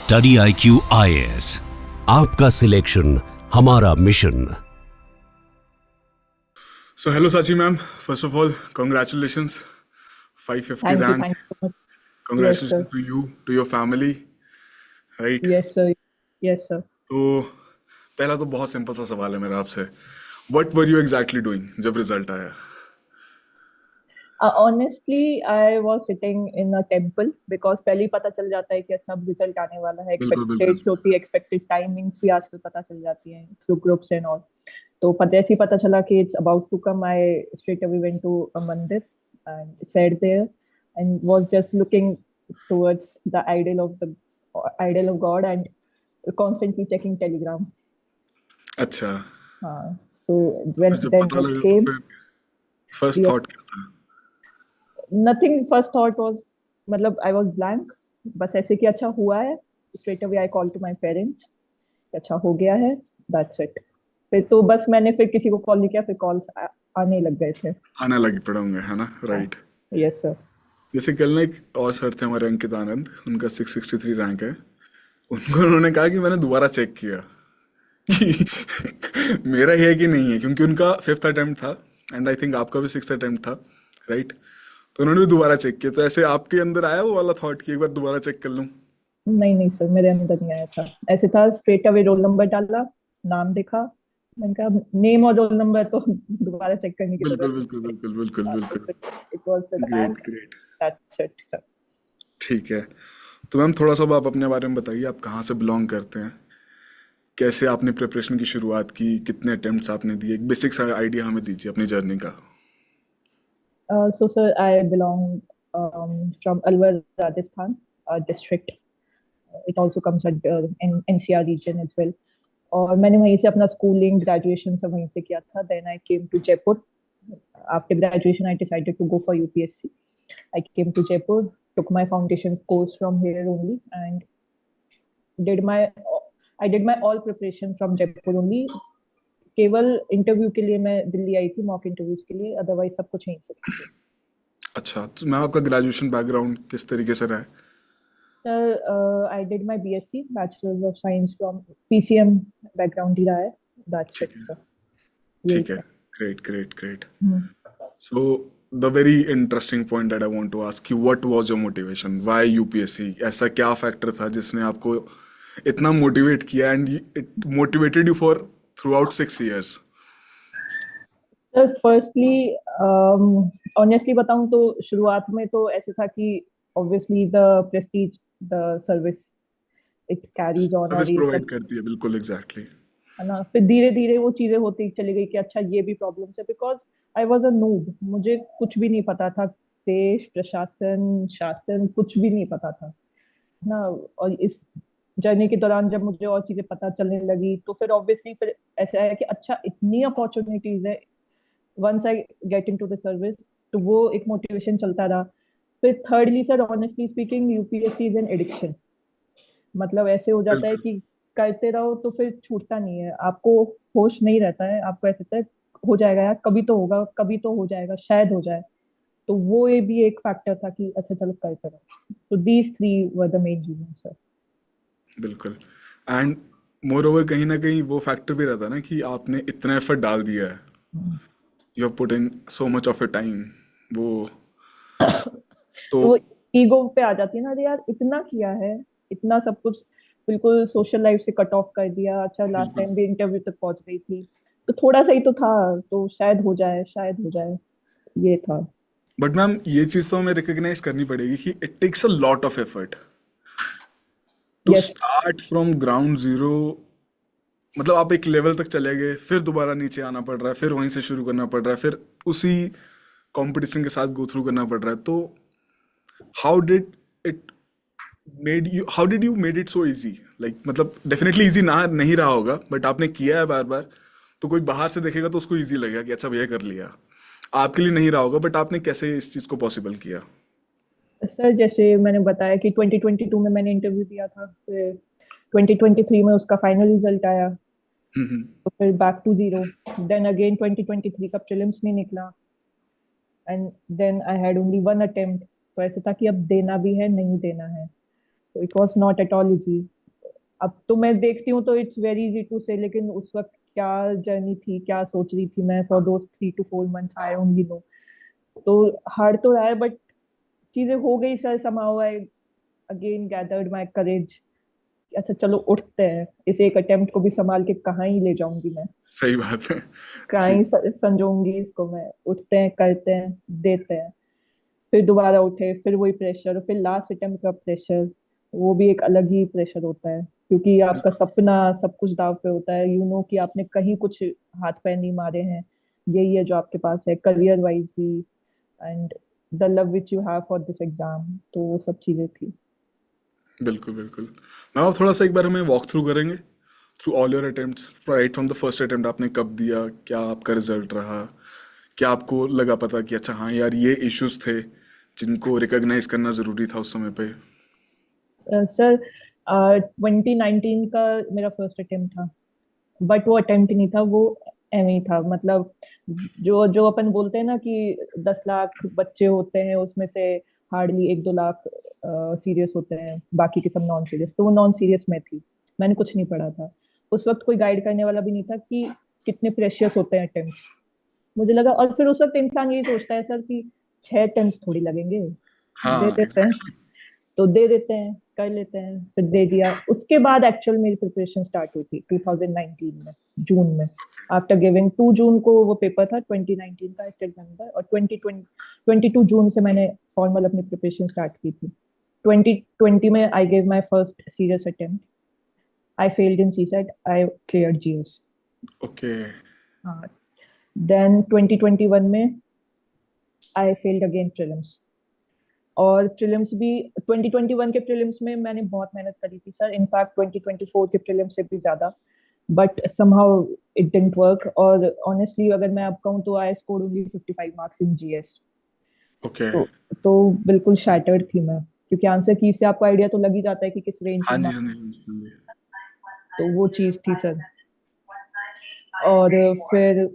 Study IQ IAS, आपका selection हमारा mission. So hello Sachi ma'am. First of all, congratulations, 550 Thank you. rank. Thank you so much. Yes, Congratulations sir. to you, to your family, right? Yes, sir. Yes, sir. तो पहला तो बहुत simple सा सवाल है मेरा आपसे. What were you exactly doing जब रिजल्ट आया? Honestly, I was sitting in a temple because पहले ही पता चल जाता है कि अच्छा अब रिजल्ट आने वाला है. बिल्कुल Expected बिल्कुल. dates होती है, expected timings भी आजकल पता चल जाती हैं through groups and all. तो जैसे ही पता चला कि it's about to come, I straight away went to a mandir and sat there and was just looking towards the idol of God and constantly checking Telegram. अच्छा. So फिर when जब then पता it लगा तो came, फिर first yes, thought क्या था? nothing. First thought was, मतलब I was blank. बस ऐसे कि अच्छा हुआ है. Straight away I called to my parents. कि अच्छा हो गया है. That's it. फिर तो बस मैंने फिर किसी को कॉल नहीं किया. फिर कॉल्स आने लग गए थे. आने लगे पड़े होंगे है ना, राइट? Yes, sir. जैसे कल ना एक और सर थे हमारे अंकित आनंद, उनका 663 रैंक है. उन्होंने कहा कि मैंने दोबारा चेक किया कि मेरा ही है कि नहीं है, क्योंकि उनका फिफ्थ अटेम्प्ट था एंड आई थिंक आपका भी सिक्स्थ अटेम्प्ट था, राइट? तो उन्होंने भी दोबारा चेक किया. तो ऐसे आपके अंदर आया वो वाला थॉट कि एक बार दोबारा चेक कर लूं? नहीं सर, मेरे अंदर नहीं आया था. ऐसे था, स्ट्रेट अवे रोल नंबर डाला, नाम देखा, मैंने कहा नेम और रोल नंबर तो दोबारा चेक करने की बिल्कुल जरूरत बिल्कुल नहीं बिल्कुल बिल्कुल है. बिल्कुल. It was the great rank. Great. That's it sir. ठीक है. तो मैम थोड़ा सा अब आप अपने बारे में बताइए, आप कहाँ से बिलोंग करते हैं, कैसे आपने प्रिपरेशन की शुरुआत की, कितने अटेम्प्ट्स आपने दिए, एक बेसिक सा आइडिया हमें दीजिए अपनी जर्नी का. So sir, I belong from Alwar, Rajasthan district. It also comes in NCR region as well. और मैंने वहीं से अपना स्कूलिंग ग्रेजुएशन सब वहीं से किया था. Then I came to Jaipur. After graduation I decided to go for UPSC. I came to Jaipur, took my foundation course from here only, and did my I did my all preparation from Jaipur only. केवल interview के लिए मैं दिल्ली आई थी, mock interviews के लिए. Otherwise सब कुछ यहीं से था. अच्छा, तो मैम आपका ग्रेजुएशन बैकग्राउंड किस तरीके से रहा है? Sir, I did my BSc, Bachelor's of Science from PCM background ही रहा है. That's ठीक it, है. sir. यही ठीक है. था. Great great great. Hmm. So the very interesting point that I want to ask you, what was your motivation? Why UPSC? ऐसा क्या फैक्टर था जिसने आपको इतना मोटिवेट किया and it motivated you for through out 6 years? Sir firstly honestly बताऊं तो शुरुआत में तो ऐसे था कि obviously the Prestige, the service it carries on service और ये प्रोवाइड सब, करती है, बिल्कुल एग्जैक्टली. है ना. फिर धीरे धीरे वो चीजें होती चली गई कि अच्छा ये भी प्रॉब्लम है. Because I was a noob. मुझे कुछ भी नहीं पता था. देश, प्रशासन, शासन, कुछ भी नहीं पता था ना. और इस जर्नी के दौरान जब मुझे और चीजें पता चलने लगी तो फिर ऑब्वियसली फिर ऐसा है कि अच्छा इतनी अपॉर्चुनिटीज है. Once I get into the service, तो वो एक मोटिवेशन चलता रहा. फिर thirdly sir, honestly speaking, UPSC is an addiction. मतलब ऐसे हो जाता है बिल्कुल. कि करते रहो तो फिर छूटता नहीं है आपको. होश नहीं रहता है आपको. ऐसे होता है हो जाएगा यार, कभी तो होगा, कभी तो हो जाएगा, शायद हो जाए. तो वो ये भी एक फैक्टर था कि अच्छा चलो करते रहो. तो these three were the main reason sir. बिल्कुल. एंड मोर ओवर कहीं ना कहीं वो फैक्टर भी रहता है ना कि आपने इतना एफर्ट डाल दिया है, you have put in so much of your time. वो तो तो वो ईगो पे आ जाती है ना. अरे यार इतना किया है, इतना सब कुछ बिल्कुल सोशल लाइफ से कट ऑफ कर दिया. अच्छा लास्ट बिल्कुल. टाइम भी इंटरव्यू तक पहुंच गई थी, तो थोड़ा सा ही तो था, तो शायद हो जाए, शायद हो जाए, ये था. बट मैम ये चीज तो हमें रिकॉग्नाइज करनी पड़ेगी कि it takes a lot of effort to yes. Start from ground zero. मतलब आप एक लेवल तक चले गए, फिर दोबारा नीचे आना पड़ रहा है, फिर वहीं से शुरू करना पड़ रहा है, फिर उसी कंपटीशन के साथ गो थ्रू करना पड़ रहा है. तो how did it how did you made it so easy? Like मतलब डेफिनेटली इजी ना नहीं रहा होगा, बट आपने किया है बार बार, तो कोई बाहर से देखेगा तो उसको इजी लगेगा कि अच्छा भैया कर लिया. आपके लिए नहीं रहा होगा, बट आपने कैसे इस चीज को पॉसिबल किया? सर जैसे मैंने बताया कि 2022 में मैंने इंटरव्यू दिया था. फिर 2023 में उसका फाइनल रिजल्ट आया. हम्म. तो फिर back to zero. Then again 2023 का प्रीलिम्स नहीं निकला. And then I had only one attempt. तो ऐसे था कि अब देना भी है, नहीं देना है. तो it was not at all easy. अब तो मैं देखती हूँ तो इट्स वेरी इजी टू से, लेकिन उस वक्त क्या जर्नी थी, क्या सोच रही थी मैं for those 3 to 4 months, I only know. तो हार्ड तो रहा है, बट चीजें हो गई sir. Somehow I again gathered my courage. अच्छा चलो उठते हैं, इस एक अटेम्प्ट को भी संभाल के कहाँ ही ले जाऊंगी मैं, सही बात है। कहाँ ही ठीक। संजोऊंगी इसको मैं। उठते हैं, करते हैं, देते हैं। फिर दोबारा उठे, फिर वही प्रेशर, फिर लास्ट अटेम्प्ट का प्रेशर। वो भी एक अलग ही प्रेशर होता है, क्योंकि आपका बिल्कुल सपना सब कुछ दाव पे होता है। यू नो कि आपने कहीं कुछ हाथ पैर नहीं मारे हैं, यही है जो आपके पास है करियर वाइज भी, and the love which you have for this exam. तो वो सब चीजें थी। बिल्कुल बिल्कुल। मैम आप थोड़ा सा एक बार हमें वॉक थ्रू करेंगे through all your attempts right from the first attempt, आपने कब दिया, क्या आपका रिजल्ट रहा, क्या आपको लगा पता कि अच्छा हाँ यार ये इश्यूज थे जिनको रिकॉग्नाइज करना जरूरी था उस समय पे। सर 2019 का मेरा फर्स्ट अटेम्प्ट था, बट वो अटेम्प्ट नहीं था, वो एम ही था। मतलब जो जो अपन बोलते हैं ना कि 10 लाख बच्चे होते हैं, उसमें से हार्डली 1-2 लाख सीरियस होते हैं, बाकी के सब नॉन सीरियस। तो वो नॉन सीरियस में थी। मैंने कुछ नहीं पढ़ा था उस वक्त, कोई गाइड करने वाला भी नहीं था कि कितने प्रेशियस होते हैं अटेम्प्ट्स। मुझे लगा, और फिर उस वक्त इंसान यही सोचता है सर कि 6 अटेम्प्ट्स थोड़ी लगेंगे, दे हाँ देते हैं। एग्जैक्टली। तो दे देते हैं, कर लेते हैं, फिर दे दिया। उसके बाद एक्चुअल मेरी प्रिपरेशन स्टार्ट हुई थी 2019 में, जून में। आफ्टर गिविंग 2 जून को वो पेपर था 2019 का, स्टेट मेंबर, और 22 जून से मैंने फॉर्मल अपनी प्रिपरेशन स्टार्ट की थी। 2020 में I gave my first serious attempt. I failed in CSAT, I cleared GS. Okay. हाँ। देन 2021 में आई फेल्ड अगेन प्रीलिम्स। और प्रीलिम्स भी 2021 के प्रीलिम्स में मैंने बहुत मेहनत करी थी सर, इनफैक्ट 2024 के प्रीलिम्स से भी ज्यादा। But somehow it didn't work. और ऑनेस्टली अगर मैं अब कहूँ तो I scored only 55 marks in GS. Okay. तो तो बिल्कुल शैटर्ड थी मैं, क्योंकि आंसर की से आपको आइडिया तो लग ही जाता है कि किस रेंज हाँ में जी मार्क्स। हाँ जी हाँ जी हाँ जी। तो वो चीज थी सर। और फिर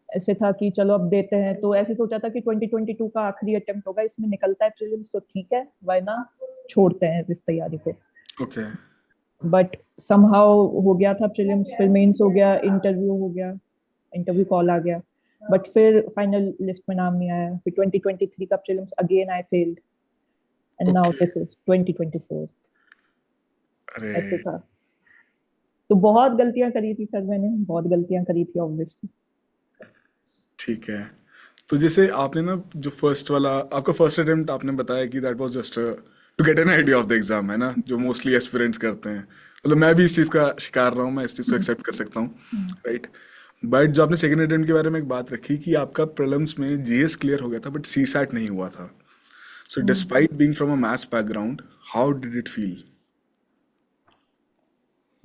ऐसे था कि चलो अब देते हैं, तो ऐसे सोचा था कि 2022 का आखिरी अटेम्प्ट होगा, इसमें निकलता है प्रीलिम्स तो ठीक है, वरना छोड़ते हैं इस तैयारी को। ओके। बट समहाउ हो गया था प्रीलिम्स, फिर मेंस हो गया, इंटरव्यू हो गया, इंटरव्यू कॉल आ गया। बट फिर फाइनल लिस्ट में नाम नहीं आया। फिर 2023 का prelims again I failed, and now okay. This is 2024। अरे ऐसे था। तो बहुत गलतियां करी थी सर, मैंने बहुत गलतियां करी थी ऑब्वियसली। ठीक है। तो जैसे आपने ना जो फर्स्ट वाला आपका फर्स्ट अटेम्प्ट आपने बताया कि that was just to get an idea of the exam, है ना, जो मोस्टली एस्पिरेंट्स करते हैं। मतलब मैं भी इस चीज़ का शिकार रहा हूँ, मैं इस चीज़ को एक्सेप्ट कर सकता हूँ। राइट। बट जो आपने सेकंड अटेम्प्ट के बारे में एक बात रखी कि आपका प्रीलिम्स में जीएस क्लियर हो गया था बट सी सैट नहीं हुआ था। So despite being from a maths background, how did it feel?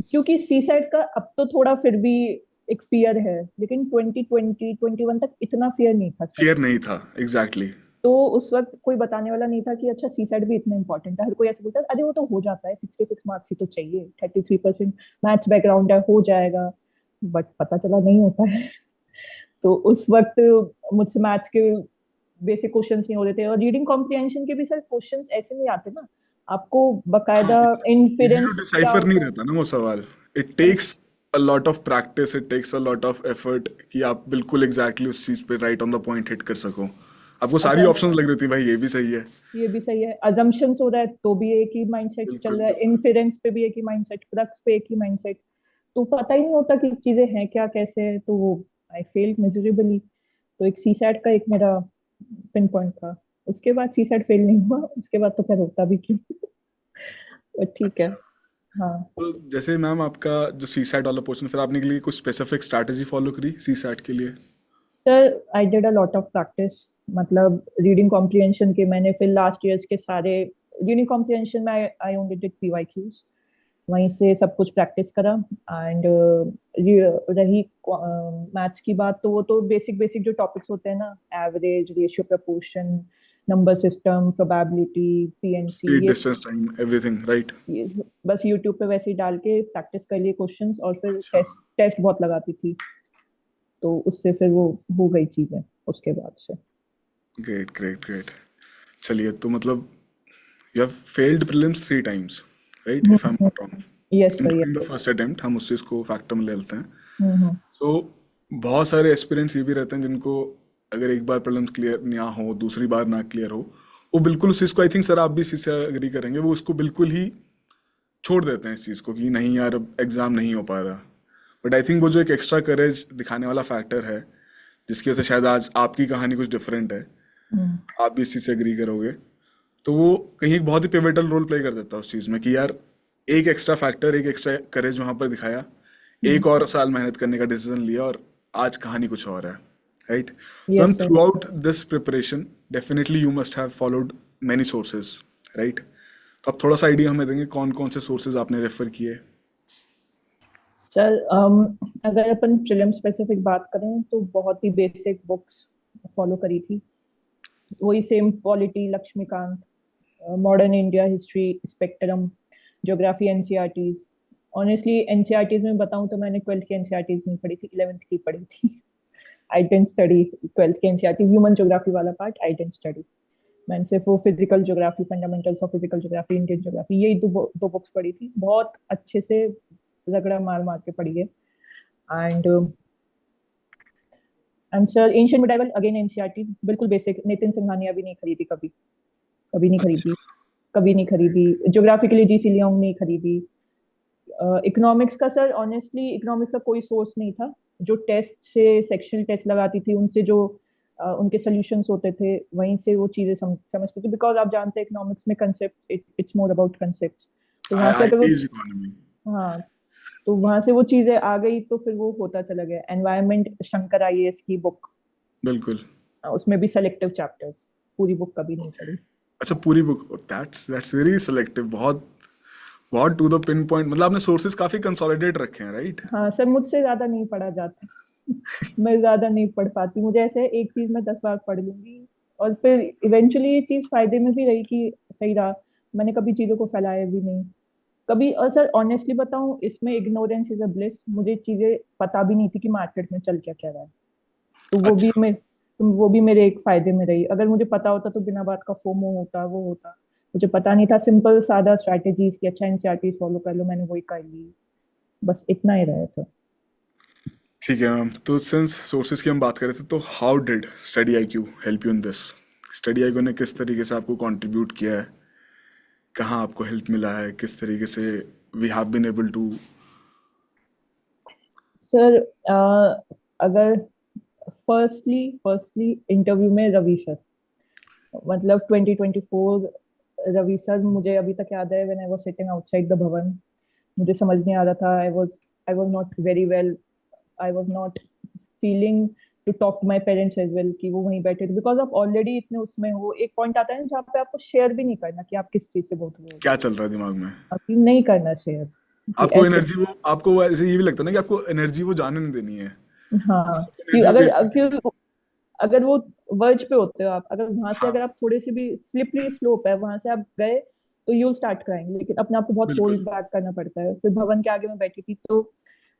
क्योंकि सी साइड का अब तो थोड़ा फिर भी एक फियर है, लेकिन 2020-21 तक इतना फियर नहीं था सर। फियर नहीं था एग्जैक्टली exactly. तो उस वक्त कोई बताने वाला नहीं था कि अच्छा सी साइड भी इतना इंपॉर्टेंट है। हर कोई ऐसे बोलता है अरे वो तो हो जाता है, 66 मार्क्स ही तो चाहिए, 33% मैथ्स बैकग्राउंड है, हो जाएगा। बट पता चला नहीं होता है। तो उस वक्त मुझसे मैथ्स के बेसिक क्वेश्चंस नहीं हो रहे थे, और रीडिंग कॉम्प्रिहेंशन के भी सर क्वेश्चंस ऐसे नहीं आते ना। आपको हाँ, बकायदा इजी टू इन्फिडेंस क्या डिसाइफर नहीं होता रहता ना वो सवाल। इट है। Takes a lot of practice, it takes a lot of effort कि आप बिल्कुल एग्जैक्टली उस चीज पे right on the point hit कर सको। आपको सारी अजम ऑप्शंस लग रही थी, भाई ये भी सही है। ये भी सही है, अजम्पशंस हो रहा है तो भी एक ही माइंडसेट चल बिल्कुल रहा है, बिल्कुल। इन्फिडेंस पे भी एक ही माइंडसेट, क्रक्स पे एक ही माइंडसेट। तो पता ही नहीं होता कि चीजें हैं क्या, कैसे है। तो वो आई फेल्ड मिजरेबली। तो एक सी सैट का एक मेरा पिन पॉइंट था। उसके बाद सी सैट फेल नहीं हुआ, उसके बाद तो खैर होता भी क्यों। पर ठीक है। अच्छा। हाँ तो जैसे मैम आपका जो सी सैट वाला पोर्शन, फिर आपने के लिए कुछ स्पेसिफिक स्ट्रैटेजी फॉलो करी सी सैट के लिए? Sir, I did a lot of practice. मतलब रीडिंग कॉम्प्रिहेंशन के मैंने फिर लास्ट ईयर्स के सारे रीडिंग कॉम्प्रिहेंशन में आई ओनली डिड पीवाईक्यूज, वहीं से सब कुछ प्रैक्टिस करा। एंड रही मैथ्स की बात, तो वो तो बेसिक बेसिक जो टॉपिक्स होते हैं ना, average, ratio, proportion, number system, probability, PNC, speed distance time everything right. ये बस यूट्यूब पे वैसे ही डाल के प्रैक्टिस कर लिए क्वेश्चंस, और फिर अच्छा। टेस्ट टेस्ट बहुत लगाती थी। तो उससे फिर वो हो गई चीजें उसके बाद से। Great great great. चलिए तो मतलब you have failed prelims 3 times, right, if I am not wrong? Yes, sir. Including the Yes. First attempt, हम उस चीज़ को फैक्टर में ले लेते हैं। Mm-hmm. सो बहुत सारे एस्पिरेंट्स ये भी रहते हैं जिनको अगर एक बार प्रीलिम्स क्लियर ना हो, दूसरी बार ना क्लियर हो, वो बिल्कुल उस चीज़ को, आई थिंक सर आप भी इस चीज़ से एग्री करेंगे, वो उसको बिल्कुल ही छोड़ देते हैं इस चीज़ को कि नहीं यार अब एग्ज़ाम नहीं हो पा रहा। बट आई थिंक वो जो एक एक्स्ट्रा करेज दिखाने वाला फैक्टर है, जिसकी वजह से शायद आज आपकी कहानी कुछ डिफरेंट है, Mm. आप भी इस चीज़ से एग्री करोगे, तो वो कहीं एक बहुत ही पिवटल रोल प्ले कर देता है उस चीज़ में कि यार एक एक्स्ट्रा फैक्टर, एक एक्स्ट्रा करेज वहाँ पर दिखाया, एक और साल मेहनत करने का डिसीजन लिया और आज कहानी कुछ और है, राइट? तो Yes, हम sir. Through out this preparation definitely you must have followed many sources, right? तो आप थोड़ा सा आइडिया हमें देंगे कौन कौन से सोर्सेज आपने रेफर किए? सर अगर अपन प्रीलिम स्पेसिफिक बात करें तो बहुत ही बेसिक बुक्स फॉलो करी थी, वही same polity, Laxmikanth, modern India history, Spectrum, geography, NCERT. Honestly NCERTs में बताऊं तो मैंने 12th की एनसीईआरटीज नहीं पढ़ी थी, 11th की पढ़ी थी। आई डेंट स्टडी 12th की एनसीईआरटी, ह्यूमन ज्योग्राफी वाला पार्ट आई डेंट स्टडी। मैंने सिर्फ वो physical geography, fundamentals of physical geography, Indian geography, यही दो बुक्स पढ़ी थी, बहुत अच्छे से रगड़ा मार मार के पढ़ी है। And sir ancient medieval again NCERT, बिल्कुल बेसिक, नितिन सिंघानिया भी नहीं खरीदी कभी, कभी नहीं अच्छा, खरीदी, कभी नहीं खरीदी। ज्योग्राफी के लिए जीसी लियोंग नहीं खरीदी। इकोनॉमिक्स का सर ऑनेस्टली इकोनॉमिक्स का कोई सोर्स नहीं था, जो टेस्ट से सेक्शनल टेस्ट लगाती थी उनसे जो उनके सॉल्यूशंस होते थे वहीं से वो चीजें समझते थे, बिकॉज आप जानते हैं इकोनॉमिक्स में concept, it's more about concepts. तो वहां से अगर वो, आईटीज इकोनॉमी, हाँ, तो वहां से वो चीजें आ गई तो फिर वो होता चला गया। एनवायरमेंट, शंकर आईएएस की बुक, बिल्कुल। उसमें भी सेलेक्टिव चैप्टर्स, पूरी बुक कभी नहीं पढ़ी। अच्छा, पूरी बुक, दैट्स वेरी सिलेक्टिव, बहुत बहुत टू द पिन पॉइंट, मतलब आपने सोर्सेज काफी कंसोलिडेट रखे हैं, राइट? हाँ सर, मुझसे ज्यादा नहीं पढ़ा जाता। मैं ज्यादा नहीं पढ़ पाती, मुझे ऐसे है, एक चीज मैं 10 बार पढ़ लूंगी और फिर इवेंचुअली ये चीज फायदे में भी रही कि सही रहा, मैंने कभी चीजों को फैलाया भी नहीं कभी। और सर ऑनेस्टली बताऊं, इसमें इग्नोरेंस इज अ ब्लिस, मुझे चीजें पता भी नहीं थी कि मार्केट में चल क्या क्या रहा है, तो अच्छा, वो भी मेरे एक फायदे में रही। अगर मुझे पता होता तो बिना बात का फोमो होता, वो होता, मुझे पता नहीं था, सिंपल सादा स्ट्रैटेजीज की अच्छा एनसीईआरटी फॉलो कर लो, मैंने वही कर ली, बस इतना ही रहा है सर। ठीक है मैम। तो सिंस सोर्सेज की हम बात कर रहे थे, तो how did study I Q help you in this? Study I Q ने किस तरीके से आपको कंट्रीब्यूट किया है, कहाँ आपको हेल्प मिला है, किस तरीके से we have been able to? Sir अगर फर्स्टली इंटरव्यू में रवि सर, मतलब 2024 रवि सर, मुझे अभी तक याद है, when I was sitting outside the Bhavan, मुझे समझ नहीं आ रहा था, I was not very well, I was not feeling to talk to my parents as well, कि वो वहीं बैठे थे, बिकॉज आप ऑलरेडी इतने उसमें हो, एक पॉइंट आता है ना जहाँ पे आपको शेयर भी नहीं करना कि आप किस चीज से बहुत हो, क्या चल रहा है दिमाग में? आपकी नहीं करना शेयर, कि आपको ऐसे। एनर्जी, वो आपको ऐसे ये भी लगता है ना कि आपको एनर्जी वो जाने नहीं देनी है, हाँ, कि एनर्जी वो अगर वेस्ट नहीं करनी। अगर वो वर्ज पे होते हो आप, अगर वहां से हाँ, अगर आप थोड़े से भी स्लिपरी स्लोप है वहां से आप गए तो यू स्टार्ट कराएंगे, लेकिन अपने आप को बहुत होल्ड बिल्कुल। बैक करना पड़ता है। फिर भवन के आगे मैं बैठी थी तो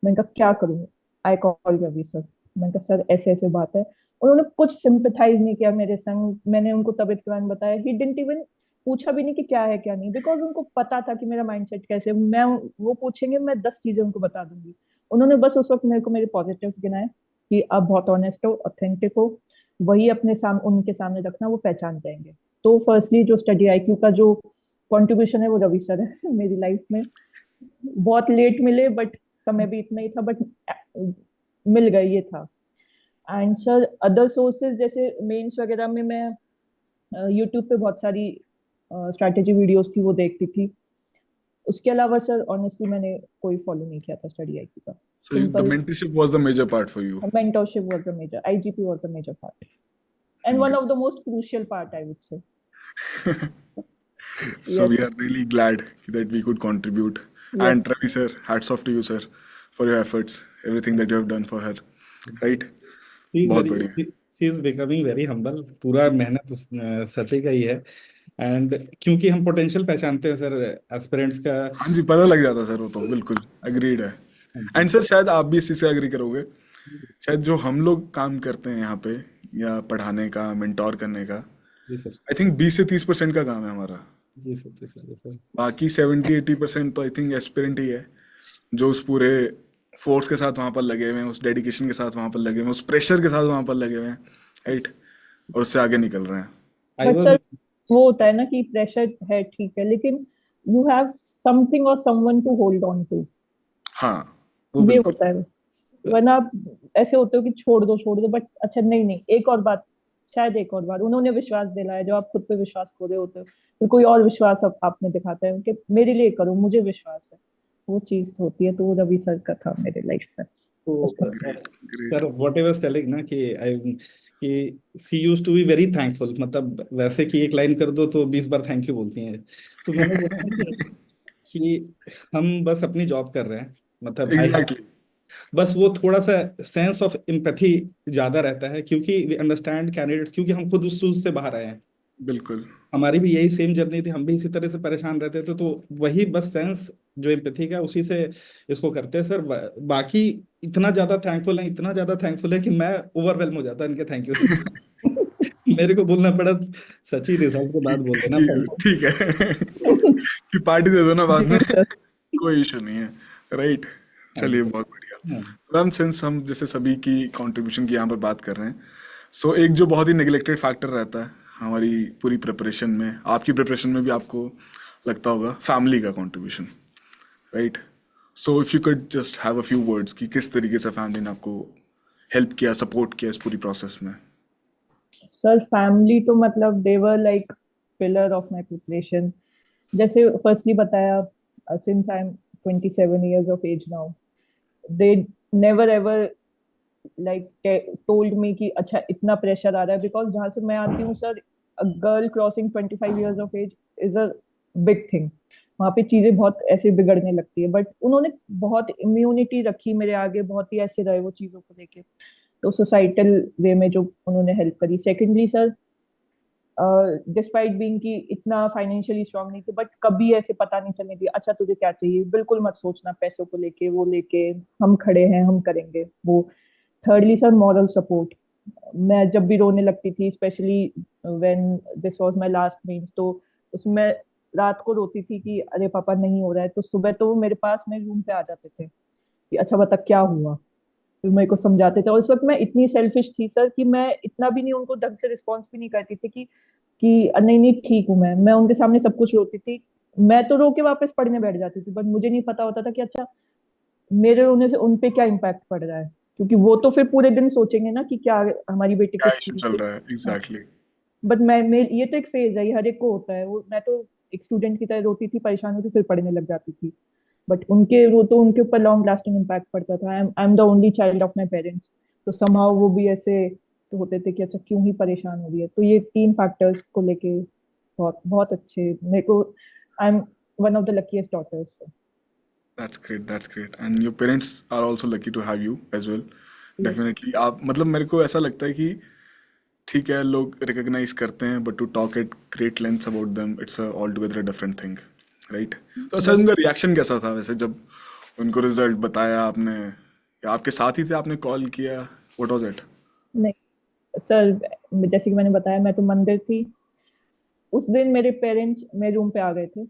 मैंने कहा क्या करूँ, आई कॉल रवि सर, मैंने कहा सर ऐसे ऐसे बात है। उन्होंने कुछ सिंपथाइज नहीं किया मेरे संग, मैंने उनको तबीयत के बारे में बताया, ही डिडंट इवन पूछा भी नहीं कि क्या है क्या नहीं, बिकॉज उनको पता था कि मेरा माइंडसेट कैसे है। मैं, वो पूछेंगे मैं 10 चीजें उनको बता दूंगी। उन्होंने बस उस वक्त मेरे को मेरे पॉजिटिव गिनाए कि आप बहुत ऑनेस्ट हो, ऑथेंटिक हो, वही अपने उनके सामने रखना, वो पहचान जाएंगे। तो फर्स्टली जो स्टडी आईक्यू का जो कंट्रीब्यूशन है वो रवि सर है मेरी लाइफ में। बहुत लेट मिले बट समय भी इतना ही था, बट मिल गए, ये था। एंड सर अदर सोर्सेज जैसे मेंस वगैरह में मैं यूट्यूब पे बहुत सारी स्ट्रैटेजी वीडियोस थी वो देखती थी। उसके अलावा सर ऑनेस्टली मैंने कोई फॉलो नहीं किया था स्टडी आईक्यू का। So the simple mentorship was the major part for you? mentorship was a major, IGP was a major part, and one of the most crucial part, I would say. So Yes, we are really glad that we could contribute. yes. And Ravi sir, hats off to you sir for your efforts, everything that you have done for her. Right? She is बहुत very बढ़िया। She is becoming very humble, पूरा मेहनत उस सचे का ही है। And क्योंकि हम पोटेंशियल पहचानते हैं सर एस्पिरेंट्स का। हाँ जी, पता लग जाता सर, वो तो बिल्कुल अग्रीड है। हाँ एंड जी। सर शायद आप भी इसी से एग्री करोगे, शायद जो हम लोग काम करते हैं यहाँ पे, या पढ़ाने का, मेंटोर करने का, जी सर। आई थिंक 20 से 30% का काम है हमारा। जी सर, जी सर, जी सर। बाकी 70-80% तो आई थिंक एस्पिरेंट ही है, जो उस पूरे फोर्स के साथ वहां पर लगे हुए हैं, उस डेडिकेशन के साथ वहां पर लगे हुए हैं, उस प्रेशर के साथ वहां पर लगे हुए हैं, राइट, और उससे आगे निकल रहे हैं। आई बट वाज सर वो होता है ना कि प्रेशर है ठीक है, लेकिन यू हैव समथिंग और someone to hold on to, हाँ, वो ये बिल्कुल। होता है। वरना आप ऐसे होते हो कि छोड़ दो, बट अच्छा नहीं नहीं, एक और बात, शायद एक और बार उन्होंने विश्वास दिलाया, जो आप खुद पे विश्वास खो रहे होते हो, फिर कोई और विश्वास आप में दिखाता है कि मेरे लिए करो, मुझे विश्वास है, वो चीज होती है। तो वो रवि सर का था मेरे लाइफ में तो उस time. Great, sir great. What I was telling ना कि आई कि सी used to be very thankful, मतलब वैसे कि एक लाइन कर दो तो 20 बार थैंक यू बोलती हैं। तो मैंने बोला ना कि हम बस अपनी जॉब कर रहे हैं, मतलब आई एग्जैक्टली। बस वो थोड़ा सा सेंस ऑफ एम्पैथी ज्यादा रहता है, क्योंकि वी अंडरस्टैंड कैंडिडेट्स, क्योंकि हम खुद उस चीज से बाहर आए हैं। बिल्कुल। हमारी भी यही सेम जर्नी थी, हम भी इसी तरह से परेशान रहते थे, तो वही बस सेंस जो एम्पैथी का, उसी से इसको करते हैं सर। बाकी इतना ज्यादा थैंकफुल है, इतना ज्यादा थैंकफुल है कि मैं ओवरवेलम हो जाता इनके थैंक यू से। मेरे को बोलना पड़ा, सची रिजल्ट के बाद बोल देना ठीक थैंक ठीक है कि पार्टी दे दो ना बाद में, जी सर। कोई इशू नहीं है, राइट। चलिए, यू। बहुत बढ़िया। मैम, सिंस हम जैसे सभी की कंट्रीब्यूशन की यहाँ पर बात कर रहे हैं, सो एक जो बहुत ही नेग्लेक्टेड फैक्टर रहता है हमारी पूरी प्रिपरेशन में, आपकी प्रिपरेशन में भी आपको लगता होगा, फैमिली का contribution, right. So if you could just have a few words कि किस तरीके से फैमिली ने आपको हेल्प किया, सपोर्ट किया इस पूरी प्रोसेस में। सर फैमिली तो मतलब they were like pillar of my preparation. जैसे फर्स्टली बताया, since I am 27 years of age now, they never ever like told me कि अच्छा इतना प्रेशर आ रहा है, बिकॉज जहाँ से मैं आती हूँ sir, girl crossing 25 years of age is a big thing. वहाँ पे चीजें बहुत ऐसे बिगड़ने लगती है, बट उन्होंने बहुत इम्यूनिटी रखी मेरे आगे, बहुत ही ऐसे रहे वो चीजों को लेके। तो सोसाइटल वे में जो उन्होंने हेल्प करी। सेकेंडली सर, डिस्पाइट बीइंग कि इतना फाइनेंशियली स्ट्रांग नहीं थे, बट कभी ऐसे पता नहीं चलने दिया अच्छा तुझे क्या चाहिए, बिल्कुल मत सोचना पैसों को लेके, वो लेके हम खड़े हैं, हम करेंगे वो। Thirdly sir, moral support. मैं जब भी रोने लगती थी, specially when this was my last means, तो उसमें रात को रोती थी कि अरे पापा नहीं हो रहा है, तो सुबह तो वो मेरे पास मेरे रूम पे आ जाते थे कि अच्छा बता क्या हुआ, फिर मेरे को समझाते थे। और उस वक्त मैं इतनी सेल्फिश थी सर कि मैं इतना भी नहीं उनको ढंग से रिस्पॉन्स भी नहीं करती थी कि नहीं नहीं ठीक हूँ मैं उनके सामने सब कुछ रोती थी। मैं तो रो के वापस पढ़ने बैठ जाती थी, बट मुझे नहीं पता होता था कि अच्छा मेरे रोने से उन पे क्या इम्पैक्ट पड़ रहा है, क्योंकि वो तो फिर पूरे दिन सोचेंगे ना कि क्या हमारी बेटी क्या कुछ इशू चल कुछ। रहा है, एग्जैक्टली। बट ये तो एक फेज है, ये हर एक को होता है। वो मैं तो एक स्टूडेंट की तरह रोती थी, परेशान होती, फिर पढ़ने लग जाती थी। बट उनके वो तो उनके ऊपर लॉन्ग लास्टिंग इम्पैक्ट पड़ता था। I am the only child of my parents, तो समहाउ वो भी ऐसे तो होते थे कि अच्छा क्यों ही परेशान हो रही है। तो ये तीन फैक्टर्स को लेके बहुत बहुत अच्छे मेरे को, I am one of the luckiest daughters. That's great, that's great, and your parents are also lucky to have you as well. Definitely आप, मतलब मेरे को ऐसा लगता है कि ठीक है, लोग रिकॉग्नाइज करते हैं, but to talk at great lengths about them, it's all together different thing, right. तो अच्छा, उनका रिएक्शन कैसा था वैसे जब उनको रिजल्ट बताया आपने, या आपके साथ ही थे, आपने कॉल किया, व्हाट वाज इट? नहीं सर, जैसे कि मैंने बताया, मैं तो मंदिर थी उस दिन, मेरे पेरेंट्स मेरे रूम पे आ गए थे,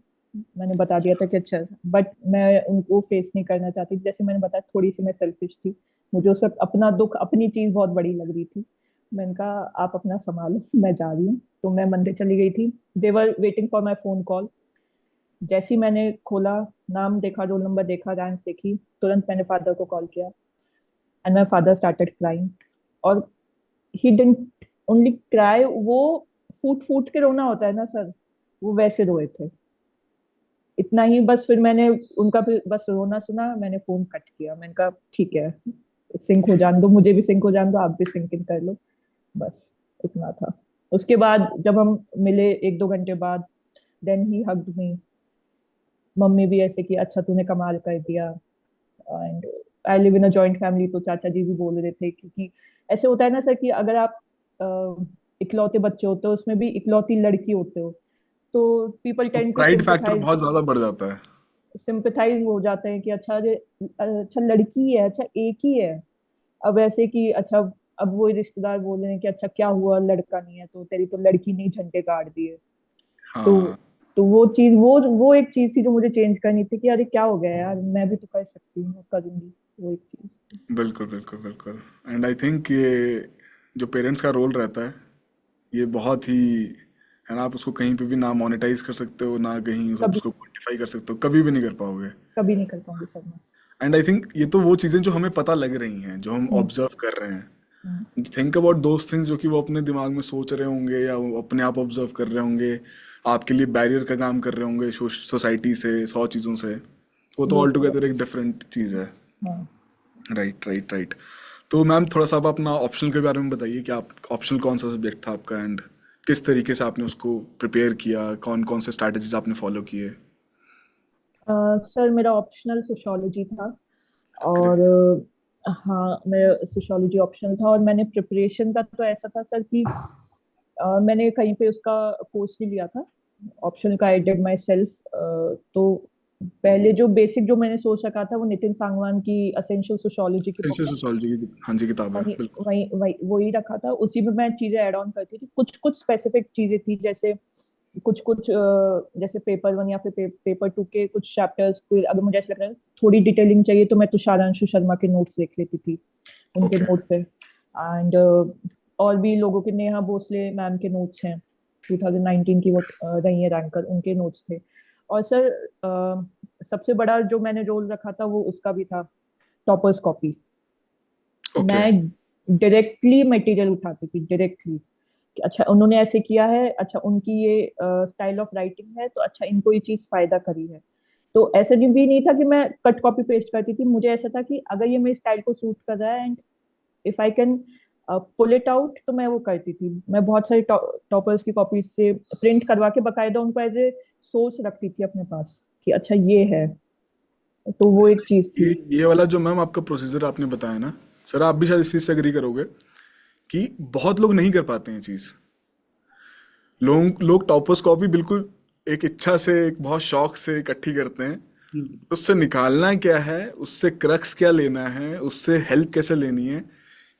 मैंने बता दिया था कि अच्छा, बट मैं उनको फेस नहीं करना चाहती थी। जैसे मैंने बताया, थोड़ी सी मैं सेल्फिश थी, मुझे उस वक्त अपना दुख, अपनी चीज बहुत बड़ी लग रही थी। मैंने कहा आप अपना संभालो, मैं जा रही हूँ। तो मैं मंदिर चली गई थी, they were waiting for my phone call. जैसे ही मैंने खोला, नाम देखा, रोल नंबर देखा, रैंक देखी, तुरंत मैंने फादर को कॉल किया, and my father started crying. और ही डिडंट ओनली क्राई, वो फूट फूट के रोना होता है ना सर, वो वैसे रोए थे। इतना ही बस, फिर मैंने उनका फिर बस रोना सुना, मैंने फोन कट किया। मैंने कहा ठीक है, सिंक हो जान दो, मुझे भी सिंक हो जान दो, आप भी सिंक इन कर लो, बस इतना था। उसके बाद जब हम मिले 1-2 घंटे बाद, then he hugged me. Mummy भी ऐसे कि अच्छा तूने कमाल कर दिया। And I live in a joint family, तो चाचा जी भी बोल रहे थे, क्योंकि ऐसे होता है ना सर कि अगर आप इकलौते बच्चे होते हो, उसमें भी इकलौती लड़की होते हो, तो पीपल तो tend to pride factor sympathise, बहुत ज्यादा बढ़ जाता है। सिंपथाइज हो जाते हैं कि अच्छा लड़की है, अच्छा एक ही है। अब ऐसे कि अच्छा, अब वो रिश्तेदार बोल रहे हैं कि अच्छा क्या हुआ, लड़का नहीं है तो तेरी तो लड़की नहीं झंडे गाड़ दिए। तो हाँ, तो वो एक चीज थी जो मुझे चेंज करनी थी कि अरे क्या हो गया यार, मैं भी तो कर सकती हूँ, करूंगी। वो एक चीज। बिल्कुल बिल्कुल बिल्कुल। एंड आई थिंक ये जो पेरेंट्स का रोल रहता है ये बहुत ही, है ना, आप उसको कहीं पे भी ना मोनेटाइज कर सकते हो ना कहीं आप कभी उसको क्वान्टिफाई कर सकते हो, कभी भी नहीं कर पाओगे। कभी नहीं कर पाऊंगी सर मैं। एंड आई थिंक ये तो वो चीज़ें जो हमें पता लग रही हैं, जो हम हम्म, ऑब्जर्व कर रहे हम्म, हैं। थिंक अबाउट दोज थिंग्स जो कि वो अपने दिमाग में सोच रहे होंगे या वो अपने आप ऑब्जर्व कर रहे होंगे, आपके लिए बैरियर का काम कर रहे होंगे सोसाइटी से, 100 चीज़ों से। वो तो वो ऑल तो है। टुगेदर एक डिफरेंट चीज़ है। हाँ राइट राइट राइट। तो मैम थोड़ा सा आप अपना ऑप्शनल के बारे में बताइए कि आप ऑप्शनल कौन सा सब्जेक्ट था आपका, एंड किस तरीके से आपने उसको प्रिपेयर किया, कौन कौन से स्ट्रैटेजीज आपने फॉलो किए। सर मेरा ऑप्शनल सोशियोलॉजी था। और ग्रेट। हाँ, मेरा सोशियोलॉजी ऑप्शनल था। और मैंने प्रिपरेशन का तो ऐसा था सर कि मैंने कहीं पे उसका कोर्स भी लिया था, ऑप्शनल का। I did my self. तो पहले जो बेसिक जो मैंने सोच रखा था वो नितिन सांगवान की असेंशियल सोशियोलॉजी की बुक एसेंशियल है, सोशियोलॉजी की, हाँ जी, किताब है वही बिल्कुल। वही वही वही रखा था। उसी में मैं चीजें ऐड ऑन करती थी। कुछ कुछ स्पेसिफिक चीजें थी, जैसे कुछ कुछ जैसे पेपर वन या फिर पेपर टू के कुछ चैप्टर्स, फिर अगर मुझे ऐसा लग रहा है थोड़ी डिटेलिंग चाहिए तो मैं तुषारांशु शर्मा के नोट्स देख लेती थी, उनके ओके। नोट पे। एंड और भी लोगों के, नेहा भोसले मैम के नोट्स हैं, 2019 की वो रही है रैंकर, उनके नोट्स थे। और सर सबसे बड़ा जो मैंने रोल रखा था वो उसका भी था, टॉपर्स कॉपी। ओके। मैं डायरेक्टली मटेरियल उठाती थी, डायरेक्टली। अच्छा उन्होंने ऐसे किया है, अच्छा उनकी ये स्टाइल ऑफ राइटिंग है, तो अच्छा इनको ये चीज फायदा करी है। तो ऐसे भी नहीं था कि मैं कट कॉपी पेस्ट करती थी। मुझे ऐसा था कि अगर ये मेरे स्टाइल को सूट कर रहा है and if I can pull it out, तो मैं वो करती थी। मैं बहुत सारी टॉपर्स की कॉपीज से प्रिंट करवा के बकायदा उनको एज ए सोर्स रखती थी अपने पास कि अच्छा ये है। तो वो एक चीज थी। ये वाला जो मैम आपका प्रोसीजर आपने बताया ना, सर आप भी शायद इस चीज़ से एग्री करोगे कि बहुत लोग नहीं कर पाते हैं चीज़। लोग टॉपर्स कॉपी बिल्कुल एक इच्छा से, एक बहुत शौक से इकट्ठी करते हैं। उससे निकालना क्या है, उससे क्रक्स क्या लेना है, उससे हेल्प कैसे लेनी है,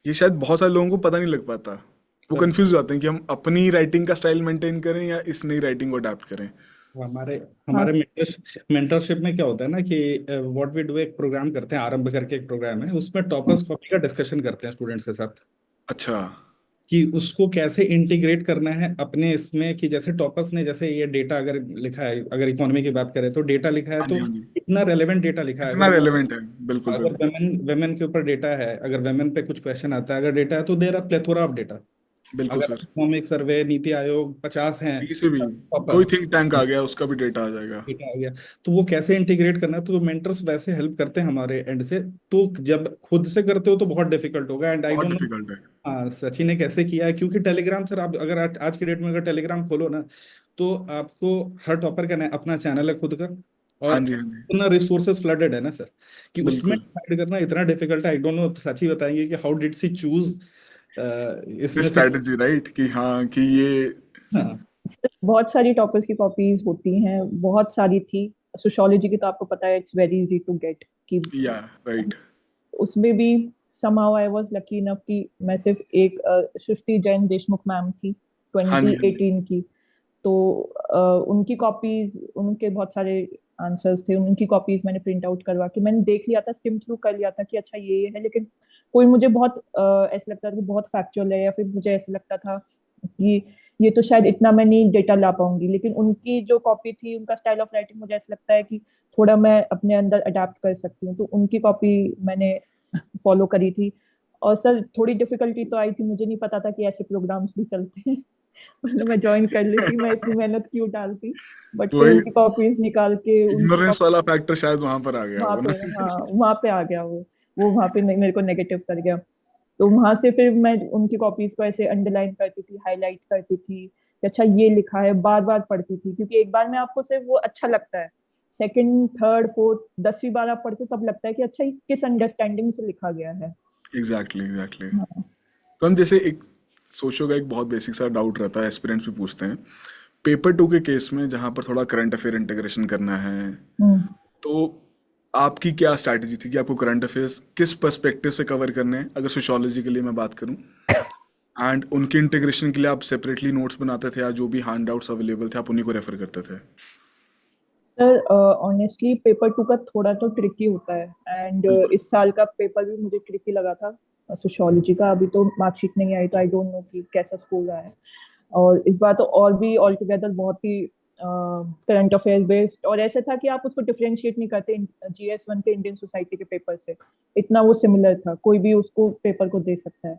ये शायद बहुत सारे लोगों को पता नहीं लग पाता। वो सर कंफ्यूज हो जाते हैं कि हम अपनी राइटिंग का स्टाइल मेंटेन करें या इस नई राइटिंग को अडेप्ट करें। हमारे हाँ। हमारे मेंटरशिप में क्या होता है ना कि व्हाट वी डू, एक प्रोग्राम करते हैं, आरंभ करके एक प्रोग्राम है, उसमें टॉपर्स कॉपी का डिस्कशन करते हैं स्टूडेंट्स के साथ अच्छा। कि उसको कैसे इंटीग्रेट करना है अपने इसमें। कि जैसे टॉपर्स ने जैसे ये डेटा अगर लिखा है, अगर इकोनॉमी की बात करें तो डेटा लिखा है, हाँ जी तो हाँ जी। इतना रेलेवेंट डेटा लिखा है। कितना अगर वो, रेलेवेंट है। बिल्कुल अगर बिल्कुल। वेमेन वेमेन के ऊपर डेटा है, अगर वेमेन पे कुछ क्वेश्चन आता है, अगर डेटा है, तो there are plethora of data. बिल्कुल अगर sir. Economic survey, NITI Aayog 50 हैं कहीं से भी कोई टॉपर, थिंक टैंक आ गया उसका भी डेटा आ जाएगा। डेटा आ गया, तो वो कैसे इंटीग्रेट करना है। तो मेंटर्स वैसे हेल्प करते हैं हमारे एंड से। तो जब खुद से करते हो तो बहुत डिफिकल्ट होगा, एंड आई बहुत डोंट नो डिफिकल्ट है। हाँ सचिन ने कैसे किया है। क्योंकि टेलीग्राम सर, आप अगर आज के डेट में अगर टेलीग्राम खोलो ना, तो आपको हर टॉपर का अपना चैनल है खुद का, हाँ और जी हाँ जी। इतना रिसोर्सेज फ्लडेड है ना सर, कि उसमें बिल्कुल। फाइंड करना इतना डिफिकल्ट है। आई डोंट नो, सची बताएंगे कि हाउ डिड सी चूज इसमें दिस से। स्ट्रैटेजी राइट कि हाँ कि ये। हम्म। बहुत सारी टॉपर्स की कॉपीज होती हैं, बहुत सारी थी। सोशियोलॉजी की तो आपको पता है, it's very easy to get कि या राइट। उसमें भी somehow I was lucky enough कि मैं सिर्फ एक सृष्टि जैन देशमुख मैम थी हाँ जी हाँ जी। 2018 की। तो उनकी कॉपीज, उनके बहुत सारे आंसर्स थे, उनकी कॉपीज मैंने प्रिंट आउट करवा के मैंने देख लिया था, स्किम थ्रू कर लिया था कि अच्छा ये है। लेकिन कोई मुझे बहुत ऐसा लगता था कि बहुत फैक्चुअल है, या फिर मुझे ऐसा लगता था कि ये तो शायद इतना मैं नहीं डेटा ला पाऊंगी। लेकिन उनकी जो कॉपी थी, उनका स्टाइल ऑफ राइटिंग मुझे ऐसा लगता है कि थोड़ा मैं अपने अंदर अडेप्ट कर सकती हूँ, तो उनकी कॉपी मैंने फॉलो करी थी। और सर थोड़ी डिफिकल्टी तो आई थी, मुझे नहीं पता था कि ऐसे प्रोग्राम्स भी चलते हैं। मतलब मैं ज्वाइन कर लेती, मैं इतनी मेहनत क्यों डालती। बट फिर वही उनकी कॉपीज निकाल के उनकी इग्नोरेंस कॉपी वाला फैक्टर शायद वहां पर आ गया वहां वो पे, ना। हाँ वहां पे आ गया वो वहां पे मेरे को नेगेटिव कर गया। तो वहां से फिर मैं उनकी कॉपीज को ऐसे अंडरलाइन करती थी, हाईलाइट करती थी कि अच्छा ये लिखा है, बार बार पढ़ती थी। क्योंकि एक बार में आपको सिर्फ वो अच्छा लगता है, सेकंड थर्ड फोर्थ 10वीं बार आप पढ़ते हो तब लगता है कि अच्छा ये किस अंडरस्टैंडिंग से लिखा गया है। Exactly exactly. हाँ। तो हम जैसे एक सोचो का एक बहुत बेसिक सा डाउट रहता है, एस्पिरेंट्स भी पूछते हैं पेपर टू के केस में जहाँ पर थोड़ा करंट अफेयर इंटीग्रेशन करना है। हम्म। तो आपकी क्या स्ट्रैटेजी थी कि आपको करंट अफेयर्स किस पर्सपेक्टिव से कवर करने हैं, अगर सोशियोलॉजी के लिए मैं बात करूं। एंड उनके इंटीग्रेशन के लिए आप सेपरेटली नोट्स बनाते थे या जो भी हैंड आउट्स अवेलेबल थे आप उन्हीं को रेफर करते थे? सर ऑनेस्टली पेपर टू का थोड़ा तो ट्रिकी होता है, एंड बिल्कुल। इस साल का पेपर भी मुझे ट्रिकी लगा था सोशियोलॉजी का। अभी तो मार्कशीट नहीं आई तो आई डोंट नो कि कैसा स्कोर आया है। और इस बार तो और भी ऑल टुगेदर बहुत ही करंट अफेयर बेस्ड, और ऐसा था कि आप उसको डिफरेंशिएट नहीं करते GS1 के इंडियन सोसाइटी के पेपर से। इतना वो सिमिलर था, कोई भी उसको पेपर को दे सकता है।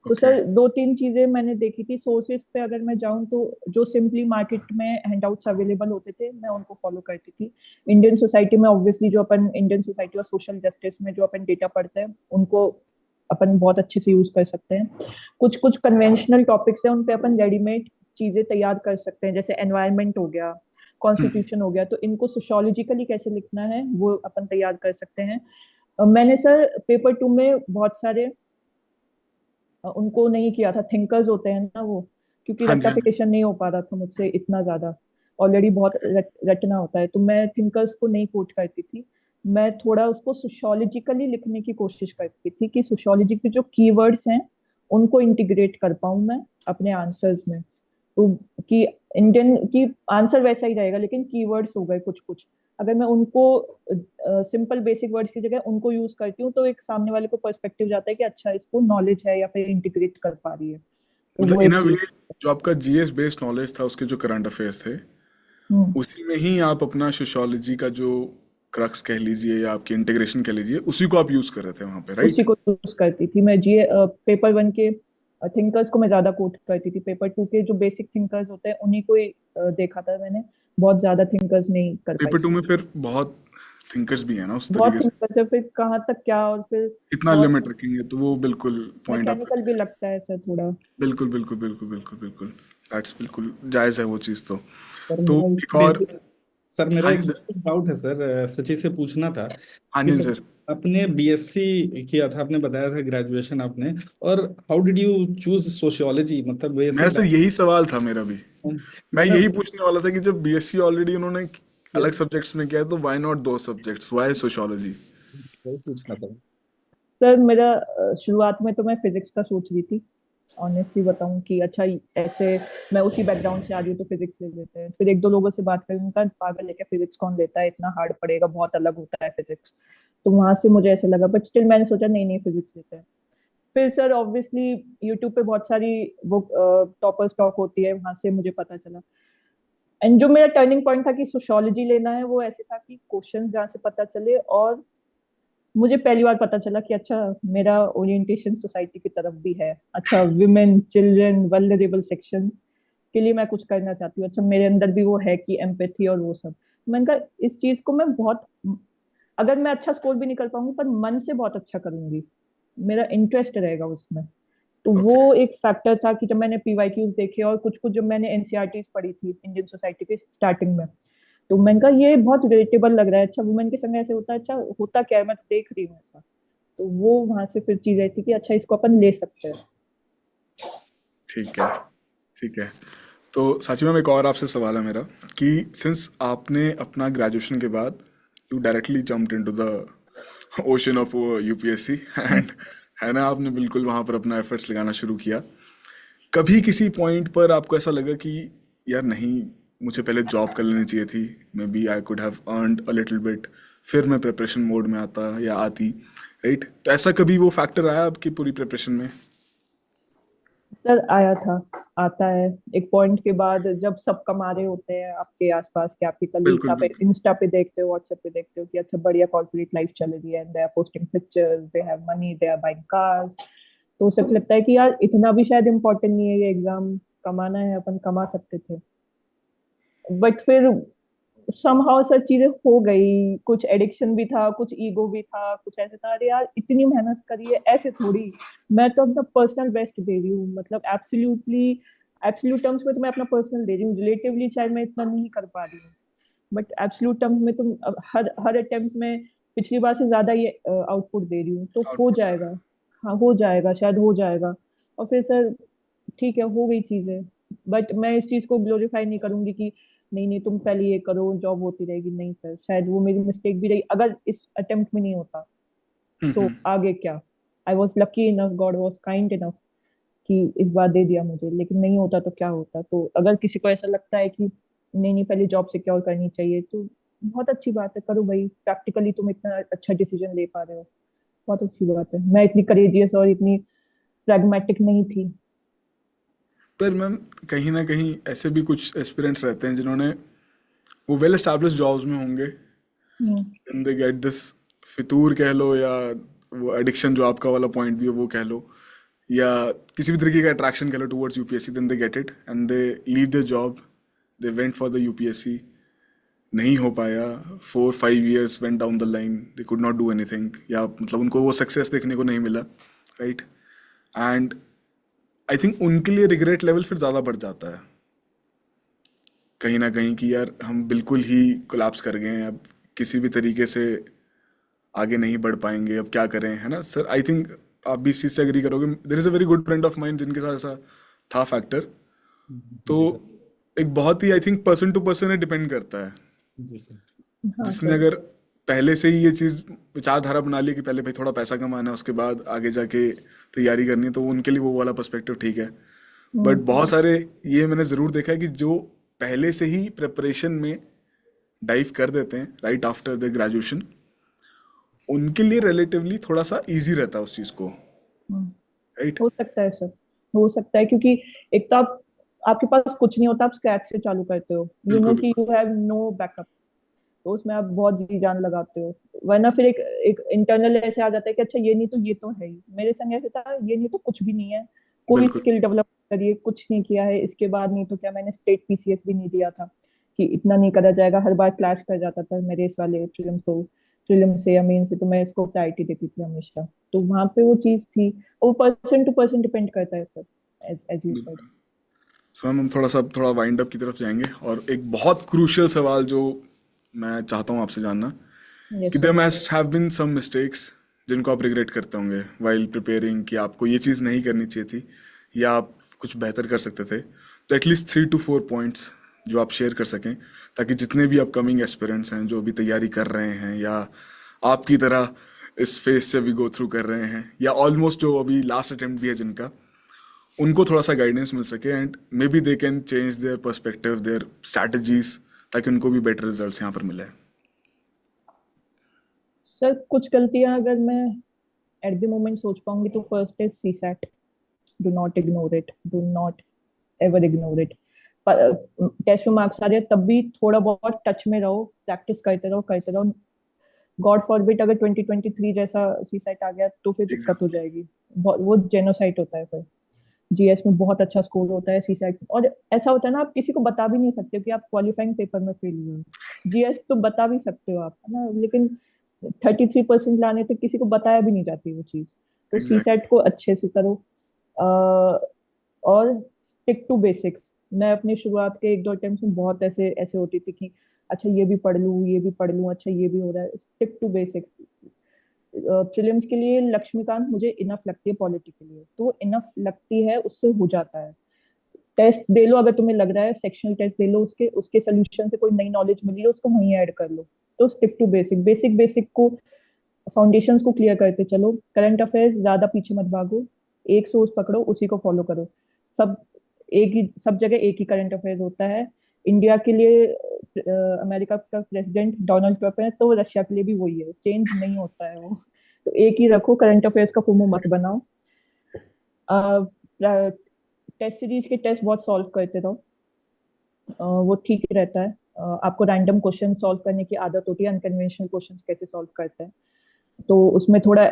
तो ओके। सर दो तीन चीजें मैंने देखी थी सोर्सेज पे। अगर मैं जाऊं तो जो सिंपली मार्केट में हैंडआउट्स अवेलेबल होते थे मैं उनको फॉलो करती थी। इंडियन सोसाइटी में ऑब्वियसली जो अपन इंडियन सोसाइटी और सोशल जस्टिस में जो अपन डेटा पढ़ते हैं उनको अपन बहुत अच्छे से यूज कर सकते हैं। कुछ कुछ कन्वेंशनल टॉपिक्स हैं उन पे अपन रेडीमेड चीजें तैयार कर सकते हैं, जैसे एनवायरनमेंट हो गया, कॉन्स्टिट्यूशन हो गया। तो इनको सोशियोलॉजिकली कैसे लिखना है वो अपन तैयार कर सकते हैं। मैंने सर पेपर टू में बहुत सारे उनको नहीं किया था, थिंकर्स होते हैं ना वो, क्योंकि हाँ जी, हाँ जी। रेक्टाफिकेशन नहीं हो पा रहा था मुझसे इतना ज्यादा, ऑलरेडी बहुत रटना होता है, तो मैं थिंकर्स को नहीं कोट करती थी। मैं थोड़ा उसको सोशियोलॉजिकली लिखने की कोशिश करती थी कि सोशियोलॉजी के जो कीवर्ड्स हैं उनको इंटीग्रेट कर पाऊं मैं अपने आंसर्स में। तो कि इंडियन की आंसर वैसा ही रहेगा लेकिन कीवर्ड्स हो गए कुछ कुछ, अगर मैं उनको सिंपल बेसिक वर्ड्स की जगह उनको यूज करती हूँ तो एक सामने वाले को पर्सपेक्टिव जाता है कि अच्छा इसको नॉलेज है या फिर इंटीग्रेट कर पा रही है। तो मतलब वो इन एक अ वे चीज। जो आपका जीएस बेस्ड नॉलेज था उसके जो करंट अफेयर्स थे हम्म। उसी में ही आप अपना सोशियोलॉजी का जो क्रक्स कह लीजिए या आपकी इंटीग्रेशन कह लीजिए उसी को आप यूज कर रहे थे वहां पे, उसी राइट? को यूज करती थी मैं। जी पेपर वन के थिंकर्स को मैं ज्यादा कोट करती थी, पेपर टू के जो बेसिक थिंकर्स होते हैं उन्हीं को ही देखा था मैंने। बहुत ज्यादा थिंकर्स नहीं कर पाई पेपर टू थी। में फिर बहुत थिंकर्स भी है ना उस बहुत तरीके से। थिंकर्स है, फिर कहाँ तक क्या, और फिर इतना बहुत लिमिट रखेंगे तो वो बिल्कुल पॉइंट आप मैकेनिकल भी रखेंगे। लगता है सर थोड़ा। बिल्कुल बिल्कुल बिल्कुल बिल्कुल बिल्कुल। दैट्स बिल्कुल जायज़ है वो चीज़ तो। सर तो मेरा एक और। बेसिक सर मेरा हाँ जी एक सर। बेसिक डाउट है सर, सची से पूछना था हाँ कि जी सर सर। आपने बीएससी किया था, आपने बताया था ग्रेजुएशन आपने, और how did you choose sociology, मतलब ये मेरा सब सर यही सवाल था मेरा भी। मैं मेरा यही पूछने वाला था कि जब बीएससी ऑलरेडी उन्होंने अलग सब्जेक्ट्स में किया है तो व्हाई नॉट दो सब्जेक्ट्स, व्हाई सोशियोलॉजी? वही पूछना था। सर मेरा शुरुआत में तो मैं फिजिक्स का सोच रही थी। ऑनेस्टली बताऊं कि अच्छा ऐसे मैं उसी बैकग्राउंड से आ रही हूँ तो फिजिक्स ले लेते हैं। फिर एक दो लोगों से बात करी, उनका पागल है क्या, फिजिक्स कौन लेता है, इतना हार्ड पड़ेगा, बहुत अलग होता है फिजिक्स। तो वहां से मुझे ऐसे लगा, बट स्टिल मैंने सोचा नहीं नहीं फिजिक्स लेते हैं। फिर सर ऑब्वियसली यूट्यूब पे बहुत सारी वो टॉपर स्टॉक होती है, वहां से मुझे पता चला। एंड जो मेरा टर्निंग पॉइंट था कि सोशियोलॉजी लेना है, वो ऐसे था कि क्वेश्चन जहाँ से पता चले, और मुझे पहली बार पता चला कि अच्छा मेरा ओरिएंटेशन सोसाइटी की तरफ भी है। अच्छा विमेन, चिल्ड्रन, वल्नरेबल सेक्शन के लिए मैं कुछ करना चाहती हूँ। अच्छा मेरे अंदर भी वो है कि एम्पैथी और वो सब। मैंने कहा इस चीज को मैं बहुत, अगर मैं अच्छा स्कोर भी नहीं कर पाऊंगी पर मन से बहुत अच्छा करूंगी, मेरा इंटरेस्ट रहेगा उसमें। तो वो ओके। एक फैक्टर था कि जब मैंने PYQs देखे और कुछ कुछ जब मैंने NCERTs पढ़ी थी इंडियन सोसाइटी के स्टार्टिंग में, तो मैंने कहा ये बहुत रिलेटेबल लग रहा है। अच्छा वुमेन के संग ऐसे होता है, अच्छा होता क्या है, मैं तो देख रही हूँ ऐसा। तो वो वहां से फिर चीज आई थी कि अच्छा इसको अपन ले सकते हैं। ठीक है। ठीक है। तो साची मैम एक और आपसे सवाल है मेरा कि सिंस आपने अपना ग्रेजुएशन के बाद you directly jumped into the ocean of UPSC and है ना आपने बिल्कुल वहां पर अपना एफर्ट्स लगाना शुरू किया। कभी किसी पॉइंट पर आपको ऐसा लगा कि यार नहीं, मुझे पहले जॉब कर लेनी चाहिए थी, maybe I could have earned a little bit, फिर मैं प्रिपरेशन मोड में आता या आती, राइट? तो ऐसा कभी वो फैक्टर आया आपकी पूरी प्रिपरेशन में? सर आया था, आता है एक पॉइंट के बाद जब सब कमा रहे होते हैं आपके आसपास के, आपके कलीग्स, बिल्कुल आप बिल्कुल। इंस्टा पे देखते हो, व्हाट्सएप पे देखते हो कि अच्छा बढ़िया कॉर्पोरेट लाइफ चल रही है, they are posting pictures, they have money, they are buying cars. तो उसे लगता है कि यार इतना भी शायद इम्पोर्टेंट नहीं है ये एग्जाम, कमाना है अपन कमा सकते थे। बट फिर समहाउ सब चीजें हो गई, कुछ एडिक्शन भी था, कुछ ईगो भी था, कुछ ऐसे था, अरे यार इतनी मेहनत करी है ऐसे थोड़ी। मैं तो अपना पर्सनल बेस्ट दे रही हूँ, मतलब एब्सोल्युटली एब्सोल्यूट टर्म्स में तो मैं अपना पर्सनल दे रही हूँ, रिलेटिवली शायद मैं इतना नहीं कर पा रही हूँ, बट एब्सोल्यूट टर्म्स में तो हर हर अटेम्प्ट में पिछली बार से ज्यादा ये आउटपुट दे रही हूँ, तो हो आउटपुट आ रहा जाएगा। हाँ हो जाएगा, शायद हो जाएगा। और फिर सर ठीक है हो गई चीजें, बट मैं इस चीज को ग्लोरीफाई नहीं करूंगी कि नहीं नहीं तुम पहले ये करो जॉब होती रहेगी, नहीं सर, शायद वो मेरी मिस्टेक भी रही, अगर इस अटेम्प्ट में नहीं होता है। तो आगे क्या। I was lucky enough, God was kind enough कि इस बार दे दिया मुझे, लेकिन नहीं होता तो क्या होता। तो अगर किसी को ऐसा लगता है कि नहीं नहीं पहले जॉब सिक्योर करनी चाहिए, तो बहुत अच्छी बात है, करो भाई। प्रैक्टिकली तुम इतना अच्छा डिसीजन ले पा रहे हो, बहुत अच्छी बात है। मैं इतनी करेजियस और इतनी प्रैग्मेटिक नहीं थी। पर मैम कहीं ना कहीं ऐसे भी कुछ एस्पिरेंट्स रहते हैं जिन्होंने वो वेल एस्टैब्लिश जॉब्स में होंगे, हम्म। एंड दे गेट दिस फितूर कह लो, या वो एडिक्शन जो आपका वाला पॉइंट भी है वो कह लो, या किसी भी तरीके का अट्रैक्शन कह लो towards UPSC, then they get it and they leave the job, they went for the UPSC, नहीं हो पाया, 4-5 years went down the line, they could not do anything, या मतलब उनको वो सक्सेस देखने को नहीं मिला, राइट। एंड आई थिंक उनके लिए रिग्रेट लेवल फिर ज़्यादा बढ़ जाता है कहीं ना कहीं कि यार हम बिल्कुल ही कोलैप्स कर गए हैं, अब किसी भी तरीके से आगे नहीं बढ़ पाएंगे, अब क्या करें, है ना सर। आई थिंक आप भी इस चीज़ से एग्री करोगे। There is a very good friend of mine जिनके साथ ऐसा था फैक्टर। तो जी सर। एक बहुत ही I think person to person depend करता है। जी सर। हाँ जिसने सर। अगर पहले से ही ये चीज़ विचारधारा बना ली कि पहले भाई थोड़ा पैसा कमाना है, उसके बाद आगे जाके तैयारी करनी है, तो उनके लिए वो वाला पर्सपेक्टिव ठीक है। बट बहुत सारे ये मैंने ज़रूर देखा है कि जो पहले से ही प्रिपरेशन में डाइव कर देते हैं राइट आफ्टर द ग्रेजुएशन, उनके लिए रिलेटिवली थोड़ा सा इजी रहता है उस चीज़ को, हम्म। राइट। हो सकता है सर, हो सकता है, क्योंकि एक तो आप, आपके पास कुछ नहीं होता, आप स्क्रैच से चालू करते हो, यू नो बिल्कुल कि बिल्कुल। You have no backup. तो उसमें आप बहुत जी जान लगाते हो, वरना फिर एक एक इंटरनल ऐसे आ जाता है कि अच्छा ये नहीं तो ये तो है ही। मेरे संग ऐसे था, ये नहीं तो कुछ भी नहीं है, कोई बिल्कुल स्किल डेवलप करिए, कुछ नहीं किया है इसके बाद, नहीं तो क्या, मैंने स्टेट पीसीएस भी नहीं दिया था कि इतना नहीं करा जाएगा, हर बार क्लैश कर जाता था मेरे इस वाले प्रीलिम से या मेन से, तो मैं इसको प्रायोरिटी देती थी हमेशा। तो वहां पे वो चीज थी, वो पर्सन टू पर्सन डिपेंड करता है sir, as as you said. बिल्कुल। सो हम थोड़ा वाइंड अप की तरफ जाएंगे, और एक बहुत क्रूशियल सवाल जो मैं चाहता हूँ आपसे जानना, कि yes there sir. Must have been some mistakes जिनको आप रिग्रेट करते होंगे वाइल प्रिपेयरिंग, कि आपको ये चीज़ नहीं करनी चाहिए थी या आप कुछ बेहतर कर सकते थे। तो एटलीस्ट 3 to 4 पॉइंट्स जो आप शेयर कर सकें, ताकि जितने भी अपकमिंग एस्पिरेंट्स हैं जो अभी तैयारी कर रहे हैं, या आपकी तरह इस फेज से भी गो थ्रू कर रहे हैं, या ऑलमोस्ट जो अभी लास्ट अटेम्प्ट भी है जिनका, उनको थोड़ा सा गाइडेंस मिल सके, and maybe they can change their perspective, their strategies, ताकि उनको भी बेटर रिजल्ट्स यहाँ पर मिले। सर कुछ गलतियां अगर मैं एट द मोमेंट सोच पाऊंगी, तो first is CSAT. Do not ignore it, do not ever ignore it. Test में मार्क्स आ रहे हैं तब भी थोड़ा बहुत टच में रहो, प्रैक्टिस करते रहो करते रहो। गॉड फॉरबिड अगर 2023 जैसा सी सेट आ गया तो फिर दिक्कत हो एग्जैक्टली। जाएगी। वो जेनोसाइट होता है सर। जीएस में बहुत अच्छा स्कोर होता है सी सेट, और ऐसा होता है ना, आप किसी को बता भी नहीं सकते हो कि आप क्वालिफाइंग पेपर में फेल हुए हो। जीएस तो बता भी सकते हो आप, है ना, लेकिन 33% लाने तक किसी को बताया भी नहीं जाती वो चीज। तो सी सेट एग्जैक्टली। को अच्छे से करो। और स्टिक टू बेसिक्स। मैं अपनी शुरुआत के 1-2 अटेम्प्ट में बहुत ऐसे ऐसे होती थी कि अच्छा ये भी पढ़ लूँ, ये भी पढ़ लूँ, अच्छा ये भी हो रहा है। Stick to basics. प्रीलिम्स के लिए लक्ष्मीकांत मुझे इनफ लगती है, पॉलिटी के लिए तो इनफ लगती है, उससे हो जाता है। टेस्ट दे लो, अगर तुम्हें लग रहा है सेक्शनल टेस्ट दे लो, उसके उसके सोल्यूशन से कोई नई नॉलेज मिली है उसको वहीं ऐड कर लो। तो stick to basic, basic basic को, फाउंडेशंस को क्लियर करते चलो। करंट अफेयर्स ज्यादा पीछे मत भागो, एक सोर्स पकड़ो, उसी को फॉलो करो। सब एक ही, सब जगह एक ही करंट अफेयर्स होता है। इंडिया के लिए अमेरिका का प्रेसिडेंट डोनाल्ड ट्रंप है, तो रशिया के लिए भी वही है, चेंज नहीं होता है वो। तो एक ही रखो, करंट अफेयर्स का फोमो मत बनाओ। टेस्ट सीरीज के टेस्ट बहुत सॉल्व करते रहो, वो ठीक रहता है। आपको रैंडम क्वेश्चन सॉल्व करने की आदत होती है, अनकन्वेंशनल क्वेश्चंस कैसे सॉल्व करते हैं। तो उसमें थोड़ा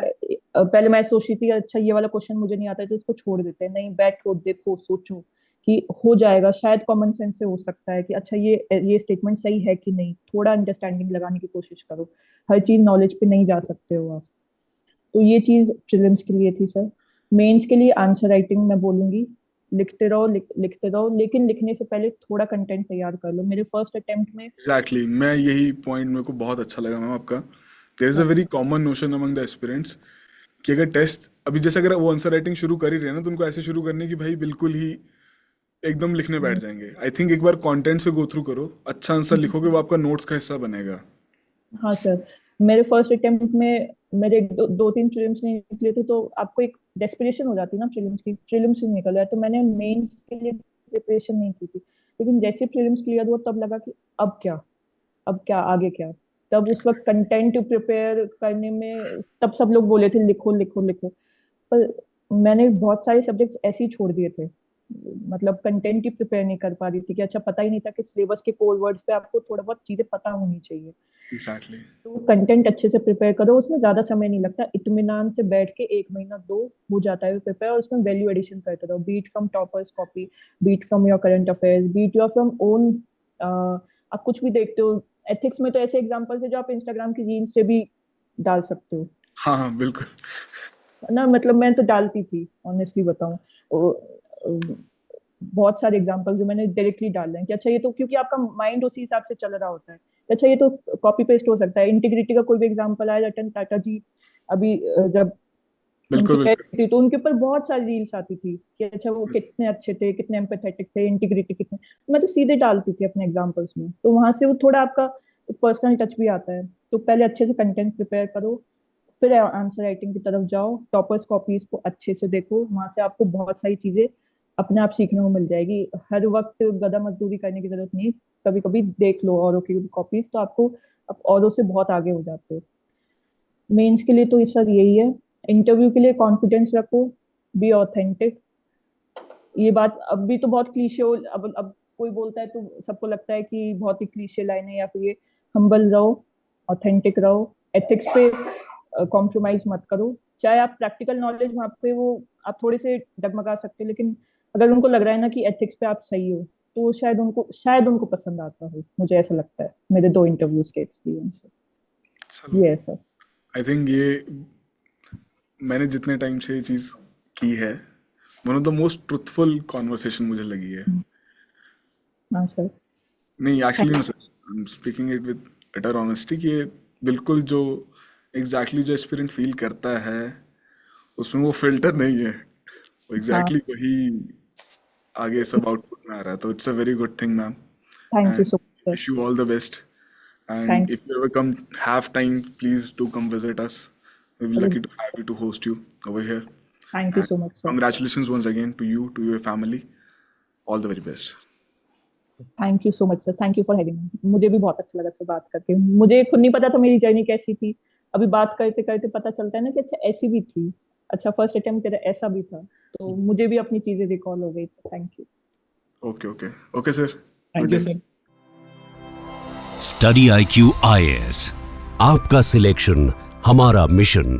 पहले मैं सोचती थी अच्छा ये वाला क्वेश्चन मुझे नहीं आता है तो इसको छोड़ देते हैं, नहीं बैठो देखो सोचो कि हो जाएगा, शायद कॉमन सेंस से हो सकता है कि अच्छा ये स्टेटमेंट सही है कि नहीं, थोड़ा अंडरस्टैंडिंग लगाने की कोशिश करो। हर चीज नॉलेज पे नहीं जा सकते हो आप। तो ये चीज प्रीलिम्स के लिए थी सर। मेंस के लिए आंसर राइटिंग मैं बोलूंगी, लिखते रहो लिखते रहो, लेकिन लिखने से पहले थोड़ा कंटेंट तैयार कर लो। मेरे फर्स्ट अटेम्प्ट में एग्जैक्टली, मैं यही पॉइंट मेरे को बहुत अच्छा लगा मैम आपका। There is a very common notion among the aspirants कि अगर टेस्ट अभी जैसे अगर वो आंसर राइटिंग शुरू कर ही रहे हैं ना, तो उनको ऐसे शुरू करने की भाई बिल्कुल ही एकदम लिखने बैठ जाएंगे। आई थिंक एक बार कंटेंट से गो थ्रू करो, अच्छा आंसर लिखोगे, वो आपका नोट्स का हिस्सा बनेगा। हाँ सर। मेरे फर्स्ट अटेम्प्ट में मेरे दो तीन प्रीलिम्स नहीं निकले थे, तो आपको एक डेस्परेशन हो जाती है ना प्रीलिम्स की, प्रीलिम्स नहीं निकल रहा है, तो मैंने मेंस के लिए प्रिपरेशन नहीं की थी। लेकिन जैसे प्रीलिम्स क्लियर हुआ तब लगा कि अब क्या आगे क्या। तब उस वक्त कंटेंट प्रिपेयर करने में तब सब लोग बोले थे लिखो लिखो लिखो, पर मैंने बहुत सारे सब्जेक्ट्स ऐसे ही छोड़ दिए थे। मतलब कंटेंट ही प्रिपेयर नहीं कर पा रही थी कि अच्छा पता ही नहीं था कि सिलेबस के कोर वर्ड्स पे आपको थोड़ा बहुत चीजें पता होनी चाहिए। एग्जैक्टली। तो कंटेंट अच्छे से प्रिपेयर करो, उसमें ज्यादा समय नहीं लगता, इत्मीनान से बैठ के 1 महीना 2 हो जाता है प्रिपेयर, और उसमें वैल्यू एडिशन करते रहो, beat from toppers copy, beat from your current affairs, beat your from own. आप कुछ भी देखते हो, एथिक्स में तो ऐसे एग्जांपल्स है जो आप इंस्टाग्राम की रील्स से भी डाल सकते हो, हाँ हाँ बिल्कुल। है ना। मतलब मैं तो डालती थी, ऑनेस्टली बताऊं, बहुत सारे एग्जांपल जो मैंने डायरेक्टली डाल रहे हैं कि अच्छा ये तो, क्योंकि आपका माइंड उसी हिसाब से चल रहा होता है, अच्छा ये तो कॉपी पेस्ट हो सकता है। इंटीग्रिटी का कोई भी एग्जांपल आया, रतन टाटा जी अभी जब उनकी बिल्कुल डेथ बिल्कुल। थी तो उनके ऊपर बहुत सारी रील्स आती थी कि अच्छा वो कितने अच्छे थे, कितने एम्पैथेटिक थे, इंटीग्रिटी कितने। मैं तो सीधे डालती थी अपने एग्जांपल्स में, तो वहां से वो थोड़ा आपका पर्सनल टच भी आता है। तो पहले अच्छे से कंटेंट प्रिपेयर करो, फिर आंसर राइटिंग की तरफ जाओ, टॉपर्स कॉपीज को अच्छे से देखो, वहां से आपको बहुत सारी चीजें अपने आप सीखने को मिल जाएगी। हर वक्त गधा मजदूरी करने की जरूरत नहीं, कभी कभी देख लो औरों की कॉपीज, तो आपको आप औरों से बहुत आगे हो जाते हो। मेंस के लिए तो ये सर यही है। इंटरव्यू के लिए कॉन्फिडेंस रखो, बी ऑथेंटिक। ये बात अब भी तो बहुत क्लीशे हो, अब कोई बोलता है तो सबको लगता है कि बहुत ही क्लीशे लाइन है, या फिर ये हम्बल रहो, ऑथेंटिक रहो, एथिक्स पे कॉम्प्रोमाइज मत करो। चाहे आप प्रैक्टिकल नॉलेज वहाँ पे वो आप थोड़े से डगमगा सकते हो, लेकिन अगर उनको लग रहा है ना कि एथिक्स पे आप सही हो, तो शायद उनको पसंद आता हो, मुझे ऐसा लगता है मेरे 2 इंटरव्यूज के एक्सपीरियंस से। चलो, ये है सर। आई थिंक ये मैंने जितने टाइम से ये चीज़ की है, one of the most truthful conversation मुझे लगी है। हाँ सर। नहीं actually no sir, I am speaking it with utter honesty कि ये बिल्कुल जो एग्जैक्टली जो एस्पिरेंट फील करता है, उसमें वो फिल्टर नहीं है, वो हाँ, एग्जैक्टली वही आगे सब आउटपुट में आ रहा है। तो it's a very good thing ma'am, thank you and so much sir. Wish you all the best. And thank if you ever come have time, please do come visit us. We'll be you. lucky to have you to host you over here. Thank you And so much sir. congratulations once again to you, to your family. All the very best. Thank you so much sir, thank you for having me. मुझे भी बहुत अच्छा लगा sir बात करके, मुझे खुद नहीं पता था मेरी जर्नी कैसी थी, अभी बात करते करते पता चलता है ना कि अच्छा ऐसी भी थी, अच्छा फर्स्ट अटेम्प्ट तेरा ऐसा भी था, तो मुझे भी अपनी चीजें रिकॉल हो गई। Thank you. Okay, okay. Okay, sir. Thank Good you day. Sir. Study IQ IAS, आपका सिलेक्शन हमारा मिशन।